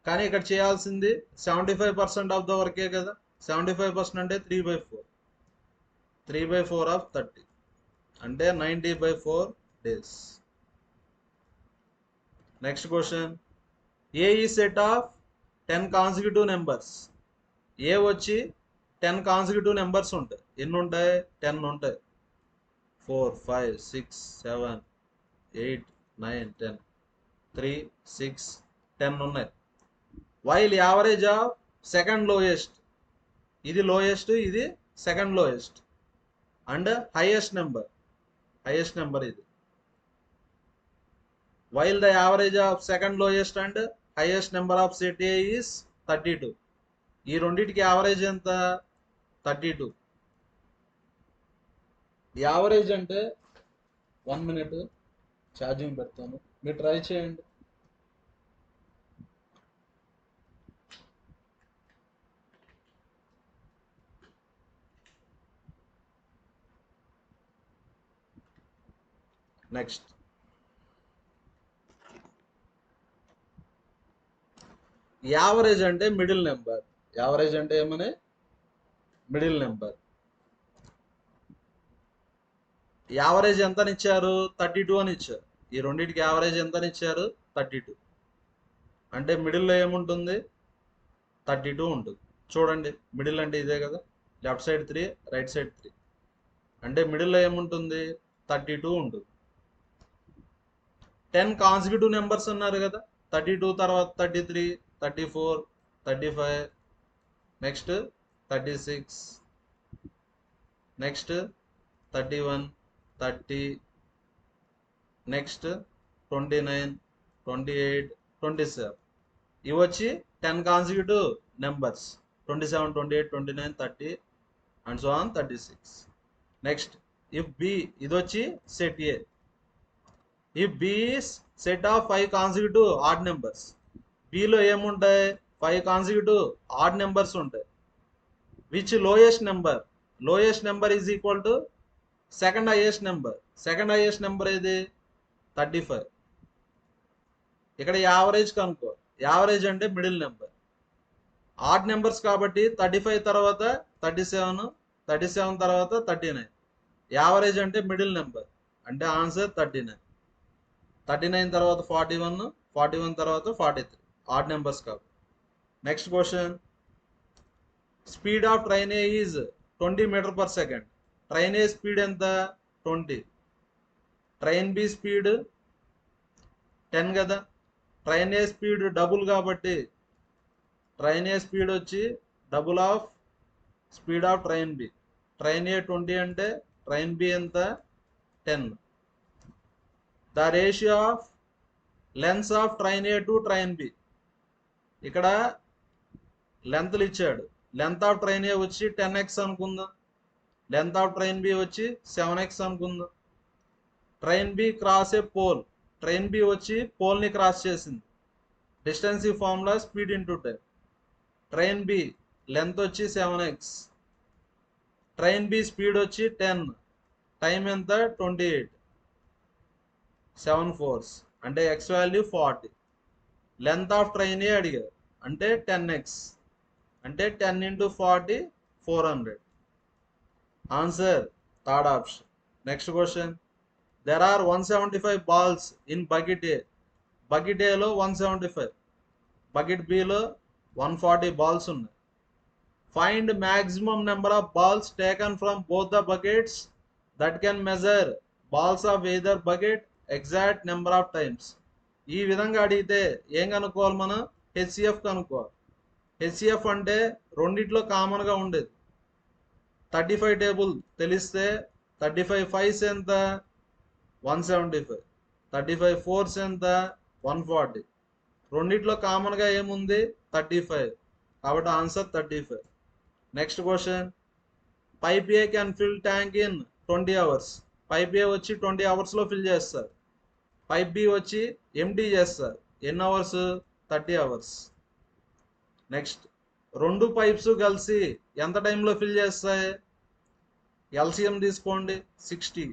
కానీ ఇక్కడ చేయాల్సింది 75% ఆఫ్ ద వర్కే కదా. 75% అంటే 3/4. 3/4 ఆఫ్ 30 అంటే 90/4 డేస్. నెక్స్ట్ క్వశ్చన్ ఏ ఈ సెట్ ఆఫ్ 10 కాన్సిక్యూటివ్ నెంబర్స్. ఏ వచ్చి 10 కాన్సిక్యూటివ్ నెంబర్స్ ఉంటాయి. ఎన్ని ఉంటాయి 10 ఉంటాయి. 4 5 6 7 8 9 10 3 6 10 ఉన్నాయి. While average of second lowest. ఇది లోయెస్ట్ ఇది second lowest and highest number ఇది. While the average of second lowest and highest number of set A is 32. ఈ రెండింటికి యావరేజ్ ఎంత 32. యావరేజ్ అంటే 1 minute ఛార్జింగ్ పెడతాను, మీరు ట్రై చేయండి. నెక్స్ట్ యావరేజ్ అంటే మిడిల్ నెంబర్. యావరేజ్ అంటే ఏమని మిడిల్ నెంబర్. యావరేజ్ ఎంతని ఇచ్చారు 32 అని ఇచ్చారు. ఈ రెండింటికి యావరేజ్ ఎంతని ఇచ్చారు 32. అంటే మిడిల్లో ఏముంటుంది 32 ఉంటుంది. చూడండి మిడిల్ అంటే ఇదే కదా. Left side 3 right side 3. అంటే మిడిల్లో ఏముంటుంది 32 ఉంటుంది. 10 కాన్సిక్యూటివ్ నెంబర్స్ ఉన్నారు కదా. 32 తర్వాత 33 34 35 నెక్స్ట్ 36 నెక్స్ట్ 31 30 నెక్స్ట్ 29 28 27. ఇవి వచ్చి 10 consecutive numbers. 27 28 29 30 and so on 36. Next if B ఇది వచ్చి set A. If B is set of 5 consecutive odd numbers. బిలో ఏముంటాయి 5 కాన్సిక్యూటివ్ ఆడ్ నెంబర్స్ ఉంటాయి. Which lowest number is equal to second highest number. Second highest number ఏది 35. ఇక్కడ యావరేజ్ కనుక్కో. యావరేజ్ అంటే మిడిల్ నెంబర్. ఆడ్ నెంబర్స్ కాబట్టి 35 తర్వాత 37 37 తర్వాత 39. యావరేజ్ అంటే మిడిల్ నెంబర్ అంటే ఆన్సర్ 39. 39 తర్వాత 41 41 తర్వాత 43. ఆడ్ నెంబర్స్ కాబట్టి. Next question speed of train A is 20 metre per second. Train A speed ఎంత 20. ట్రైన్ బి స్పీడ్ 10 కదా. ట్రైన్ ఏ స్పీడ్ డబుల్ కాబట్టి ట్రైన్ ఏ స్పీడ్ వచ్చి double of speed of train B. Train A 20 అంటే ట్రైన్ బి ఎంత 10. The ratio of lengths of train A to train B. ఇక్కడ లెంత్లు ఇచ్చాడు. లెంత్ ఆఫ్ ట్రైన్ ఏ వచ్చి 10x అనుకుందాం. లెంత్ ఆఫ్ ట్రైన్ బి వచ్చి 7x అనుకుందాం. Train B cross a pole. Train B వచ్చి పోల్ని క్రాస్ చేసింది. డిస్టెన్స్ ఈ formula speed into time. Train B length వచ్చి 7x, ట్రైన్ బి స్పీడ్ వచ్చి 10, టైం ఎంత 28, 7 4s అంటే x value 40. Length of train A అడిగారు అంటే 10x అంటే 10 into 40 400. Answer third option. Next question, there are 175 balls in bucket A. Bucket ఏలో 175, బకెట్ బిలో 140 బాల్స్ ఉన్నాయి. Find maximum number of balls taken from both the buckets that can measure balls of either bucket exact number of times. ఈ విధంగా అడిగితే ఏం కనుక్కోవాలి మనం? హెచ్సిఎఫ్ కనుక్కోవాలి. హెచ్సిఎఫ్ అంటే రెండిట్లో కామన్గా ఉండేది. 35 టేబుల్ తెలిస్తే 35 5s ఎంత 175, 35 4s ఎంత 140. రెండిట్లో కామన్గా ఏముంది 35, కాబట్టి answer 35. Next question, pipe A can fill tank in 20 hours. Pipe A వచ్చి 20 hours ఫిల్ చేస్తారు. పైప్ బి వచ్చి ఎంటీ చేస్తారు. ఎన్ని అవర్స్? 30 hours. నెక్స్ట్, రెండు పైప్స్ కలిసి ఎంత టైంలో ఫిల్ చేస్తాయి? ఎల్సిఎం తీసుకోండి 60.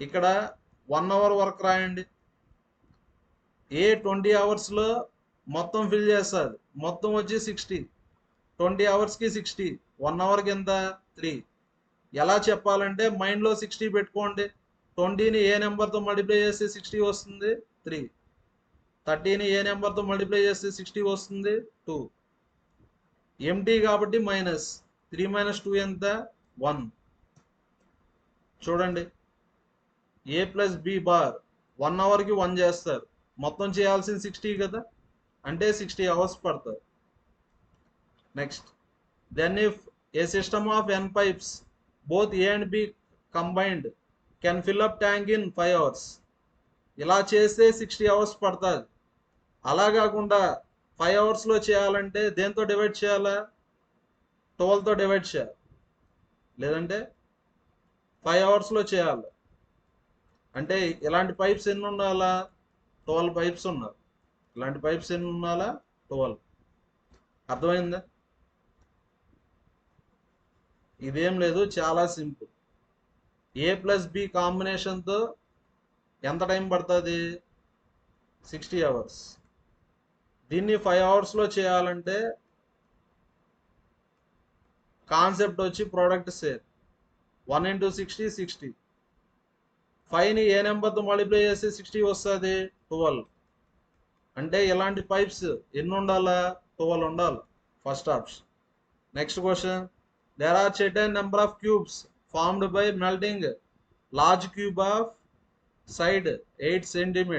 ఇక్కడ 1 hour వర్క్ రాయండి. ఏ 20 hours మొత్తం ఫిల్ చేస్తుంది, మొత్తం వచ్చి 60. 20 hours 60, 1 hour ఎంత 3. ఎలా చెప్పాలంటే మైండ్లో 60 పెట్టుకోండి. 20ని ఏ నెంబర్తో మల్టిప్లై చేస్తే 60 వస్తుంది 3. 30ని ఏ నెంబర్తో మల్టిప్లై చేస్తే 60 వస్తుంది 2. ఎంటీ కాబట్టి మైనస్ 3 - 2 ఎంత 1. చూడండి, ఏ ప్లస్ బి బార్ 1 hourకి 1 చేస్తారు. మొత్తం చేయాల్సింది 60 కదా, అంటే 60 hours పడుతుంది. Next, then if a system of n pipes both A and B combined can fill up tank in 5 hours. ఇలా చేస్తే 60 hours పడుతుంది. అలా కాకుండా 5 hours చేయాలంటే దేంతో డివైడ్ చేయాలా? 12తో డివైడ్ చేయాలి, లేదంటే 5 hours చేయాలి. అంటే ఇలాంటి పైప్స్ ఎన్ని ఉండాలా? 12 పైప్స్ ఉండాలి. ఇలాంటి పైప్స్ ఎన్ని ఉండాలా? 12. అర్థమైందా? ఇదేం లేదు, చాలా సింపుల్. ఏ ప్లస్ బి కాంబినేషన్తో ఎంత టైం పడుతుంది? 60 hours. దీన్ని 5 hours చేయాలంటే కాన్సెప్ట్ వచ్చి ప్రోడక్ట్ సేల్ 1 into 60 60. 5ని ఏ నెంబర్తో మల్టిప్లై చేస్తే 60 వస్తుంది 12. అంటే ఇలాంటి పైప్స్ ఎన్ని ఉండాలా? 12 ఉండాలి. First option. Next question, there are certain number of cubes formed by melting large cube of side 8 cm.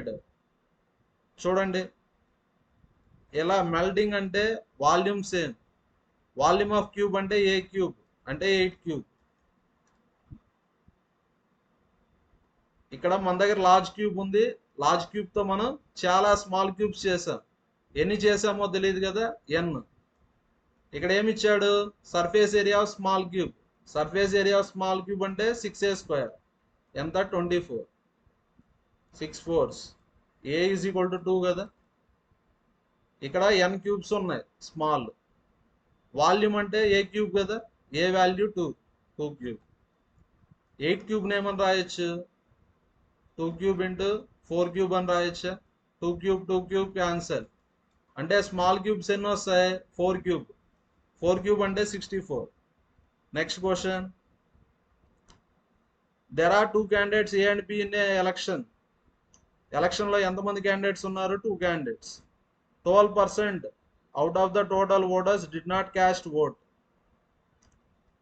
చూడండి, ఇలా మెల్టింగ్ అంటే volume same. Volume of cube అంటే ఏ క్యూబ్ అంటే 8 క్యూబ్. ఇక్కడ మన దగ్గర లార్జ్ క్యూబ్ ఉంది. లార్జ్ క్యూబ్తో మనం చాలా స్మాల్ క్యూబ్స్ చేసాం. ఎన్ని చేసామో తెలియదు కదా, ఎన్. ఇక్కడ ఏమి ఇచ్చాడు? Surface area of small cube. Surface area of small cube అంటే 6a². ఎంత 24. 6 4s. A is equal to 2 కదా. ఇక్కడ n క్యూబ్స్ ఉన్నాయి స్మాల్. వాల్యూమ్ అంటే ఏ క్యూబ్ కదా, ఏ వాల్యూ 2 క్యూబ్. 8 క్యూబ్ని ఏమని రాయొచ్చు? 2 క్యూబ్ ఇంటూ 4 క్యూబ్ అని రాయొచ్చా? 2 క్యూబ్ క్యాన్సల్. అంటే స్మాల్ క్యూబ్స్ ఎన్ని వస్తాయి? 4 క్యూబ్. 4 క్యూబ్ అంటే 64. Next question, there are 2 candidates A and B in a election. ఎలక్షన్లో ఎంతమంది క్యాండిడేట్స్ ఉన్నారు? 2 candidates. 12% out of the total voters did not cast vote.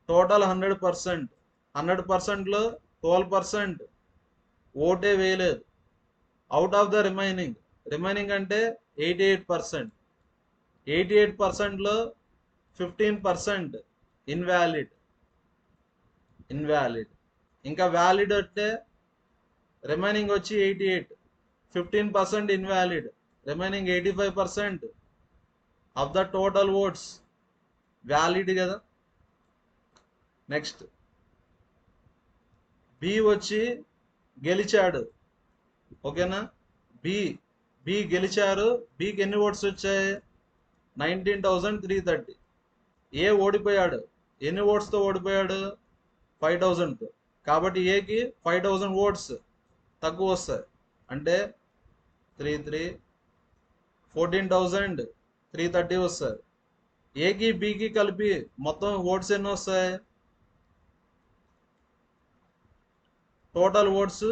Total 100%. 100%లో 12% ఓటే వేయలేదు. అవుట్ ఆఫ్ ద రిమైనింగ్ అంటే 88%. 88%లో 15% ఇన్వాలిడ్. ఇంకా వ్యాలిడ్ అంటే రిమైనింగ్ వచ్చి 88, 15% invalid, remaining 85% of the total votes valid కదా. నెక్స్ట్, బి వచ్చి గెలిచాడు. ఓకేనా. బి బి గెలిచారు, బికి ఎన్ని ఓట్స్ వచ్చాయి? 19,330. ఏ ఓడిపోయాడు, ఎన్ని ఓట్స్తో ఓడిపోయాడు? 5,000తో. కాబట్టి ఏకి 5,000 ఓట్స్ తక్కువ వస్తాయి. అంటే 3 14,330 వస్తాయి. ఏకి బికి కలిపి మొత్తం ఓట్స్ ఎన్ని వస్తాయి? టోటల్ ఓట్స్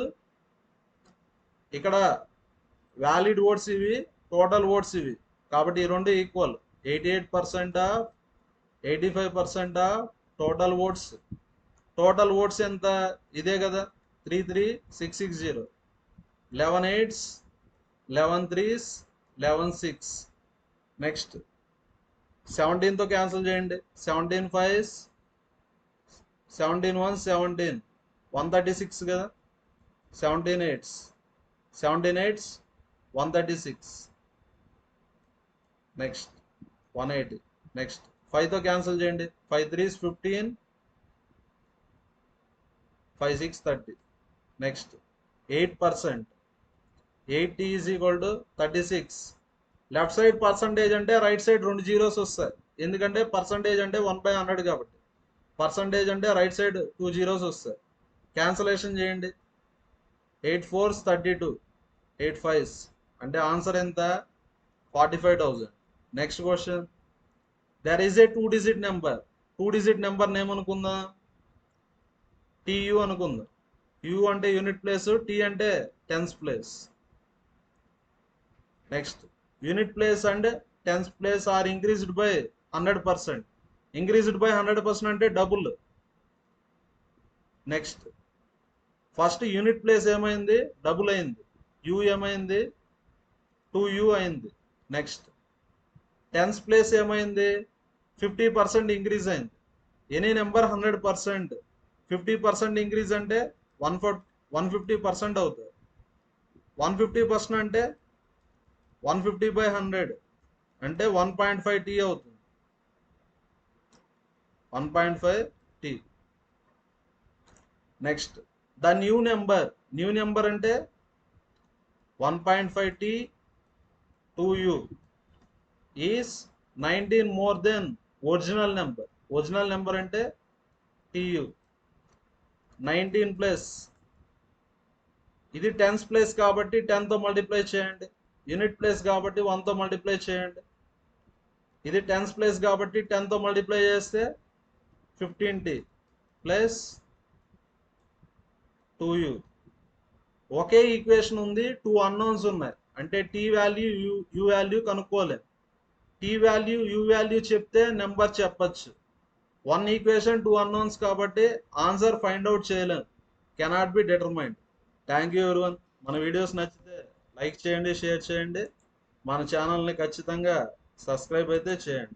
ఇక్కడ వ్యాలిడ్ ఓట్స్ ఇవి, టోటల్ ఓట్స్ ఇవి. కాబట్టి ఈ రెండు equal. 88% 85% total votes. Total votes ఎంత? ఇదే కదా, 33,660. 11 8s, 11 3s, 11 6. నెక్స్ట్ 17తో క్యాన్సిల్ చేయండి. 17 5s, 17 1s 17, 136 కదా. 17 8s, 17 8s 136. Next 180. Next 5తో cancel చేయండి. 5 3s 15, 5 6 30. Next 8%, 8t is equal to 36. Left side percentage అంటే రైట్ సైడ్ 2 జీరోస్ వస్తాయి, ఎందుకంటే పర్సంటేజ్ అంటే 1/100 కాబట్టి. పర్సంటేజ్ అంటే రైట్ సైడ్ 2 జీరోస్ వస్తాయి. క్యాన్సలేషన్ చేయండి. 8 4s 32, 8 5s అంటే ఆన్సర్ ఎంత? 45,000. Next question. There is a 2-digit number. 2-digit number name అనుకుందాం, టీయు అనుకుందాం. యు అంటే యూనిట్ ప్లేస్, టీ అంటే tens place. Next unit place and tens place are increased by 100%. Increased by 100% అంటే double. Next first unit place ఏమైంది? డబుల్ అయింది. యు ఏమైంది? 2u అయింది. నెక్స్ట్ టెన్స్ ప్లేస్ ఏమైంది? 50% ఇంక్రీజ్ అయింది. ఎనీ నెంబర్ 100%, 50% ఇంక్రీజ్ అంటే 150% అవుతుంది. 150% అంటే 150/100 అంటే 1.5t అవుతుంది. 1.5t. Next the new number అంటే 1.5t 2u is 19 more than original number. Original number అంటే టు. 19 ప్లస్ ఇది టెన్స్ ప్లేస్ కాబట్టి 10తో మల్టిప్లై చేయండి. యూనిట్ ప్లేస్ కాబట్టి 1తో మల్టిప్లై చేయండి. ఇది టెన్స్ ప్లేస్ కాబట్టి 10తో మల్టిప్లై చేస్తే 15t ప్లస్ 2u. ఒకే ఈక్వేషన్ ఉంది, 2 అన్నోన్స్ ఉన్నాయి. అంటే టీ వాల్యూ యు వాల్యూ కనుక్కోలేం. టీ వాల్యూ యు వాల్యూ చెప్తే నెంబర్ చెప్పచ్చు. 1 ఈక్వేషన్ 2 అన్నోన్స్ కాబట్టి ఆన్సర్ ఫైండ్ అవుట్ చేయలేం. Cannot be determined. Thank you everyone. మన వీడియోస్ నచ్చితే లైక్ చేయండి, షేర్ చేయండి. మన ఛానల్ని ఖచ్చితంగా సబ్స్క్రైబ్ అయితే చేయండి.